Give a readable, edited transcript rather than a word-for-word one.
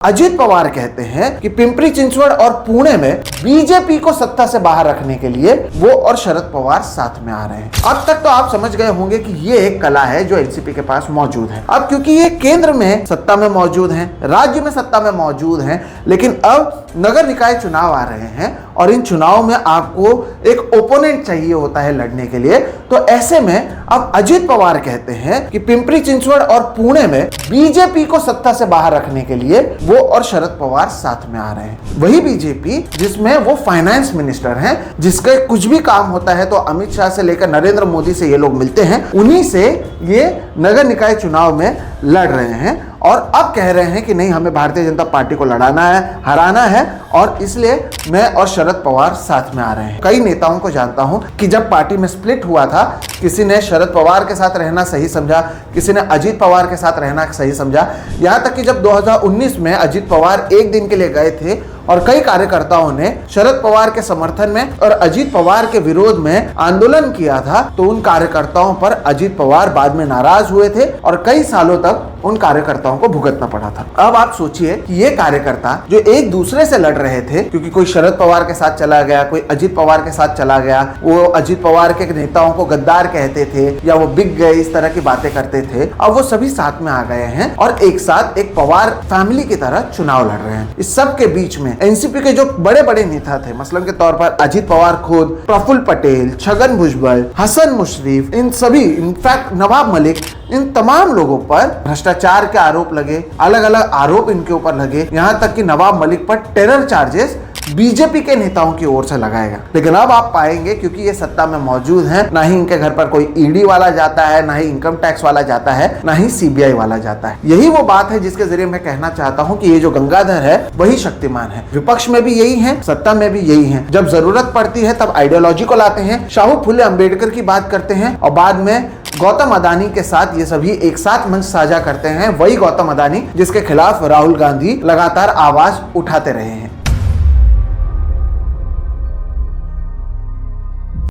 अजित पवार कहते हैं कि पिंपरी चिंचवड़ और पुणे में बीजेपी को सत्ता से बाहर रखने के लिए वो और शरद पवार साथ में आ रहे हैं। अब तक तो आप समझ गए होंगे कि ये एक कला है जो एनसीपी के पास मौजूद है। अब क्योंकि ये केंद्र में सत्ता में मौजूद हैं, राज्य में सत्ता में मौजूद हैं, लेकिन अब नगर निकाय चुनाव आ रहे हैं और इन चुनाव में आपको एक ओपोनेंट चाहिए होता है लड़ने के लिए। तो ऐसे में अब अजित पवार कहते हैं कि पिंपरी चिंचवड़ और पुणे में बीजेपी को सत्ता से बाहर रखने के लिए वो और शरद पवार साथ में आ रहे हैं। वही बीजेपी जिसमें वो फाइनेंस मिनिस्टर हैं, जिसका कुछ भी काम होता है तो अमित शाह से लेकर नरेंद्र मोदी से ये लोग मिलते हैं, उन्हीं से ये नगर निकाय चुनाव में लड़ रहे हैं। और अब कह रहे हैं कि नहीं, हमें भारतीय जनता पार्टी को लड़ाना है, हराना है, और इसलिए मैं और शरद पवार साथ में आ रहे हैं। कई नेताओं को जानता हूं कि जब पार्टी में स्प्लिट हुआ था, किसी ने शरद पवार के साथ रहना सही समझा, किसी ने अजित पवार के साथ रहना सही समझा। यहां तक कि जब 2019 में अजित पवार एक दिन के लिए गए थे और कई कार्यकर्ताओं ने शरद पवार के समर्थन में और अजित पवार के विरोध में आंदोलन किया था, तो उन कार्यकर्ताओं पर अजित पवार बाद में नाराज हुए थे और कई सालों तक उन कार्यकर्ताओं को भुगतना पड़ा था। अब आप सोचिए कि ये कार्यकर्ता जो एक दूसरे से लड़ रहे थे, क्योंकि कोई शरद पवार के साथ चला गया, कोई अजित पवार के साथ चला गया, वो अजित पवार के नेताओं को गद्दार कहते थे या वो बिक गए, इस तरह की बातें करते थे, अब वो सभी साथ में आ गए हैं और एक साथ एक पवार फैमिली की तरह चुनाव लड़ रहे हैं। इस सब के बीच में एनसीपी के जो बड़े बड़े नेता थे, मसलन के तौर पर अजित पवार खुद, प्रफुल्ल पटेल, छगन भुजबल, हसन मुशर्रफ, इन सभी, इनफैक्ट नवाब मलिक, इन तमाम लोगों पर भ्रष्टाचार के आरोप लगे, अलग अलग आरोप इनके ऊपर लगे, यहां तक कि नवाब मलिक पर टेरर चार्जेस बीजेपी के नेताओं की ओर से लगाएगा। लेकिन अब आप पाएंगे क्योंकि ये सत्ता में मौजूद हैं, ना ही इनके घर पर कोई ईडी वाला जाता है, ना ही इनकम टैक्स वाला जाता है, ना ही सीबीआई वाला जाता है। यही वो बात है जिसके जरिए मैं कहना चाहता हूं कि ये जो गंगाधर है वही शक्तिमान है। विपक्ष में भी यही है, सत्ता में भी यही है। जब जरूरत पड़ती है तब आइडियोलॉजी को लाते हैं, शाहू फुले अंबेडकर की बात करते हैं और बाद में गौतम अदानी के साथ ये सभी एक साथ मंच साझा करते हैं। वही गौतम अदानी जिसके खिलाफ राहुल गांधी लगातार आवाज उठाते रहे हैं।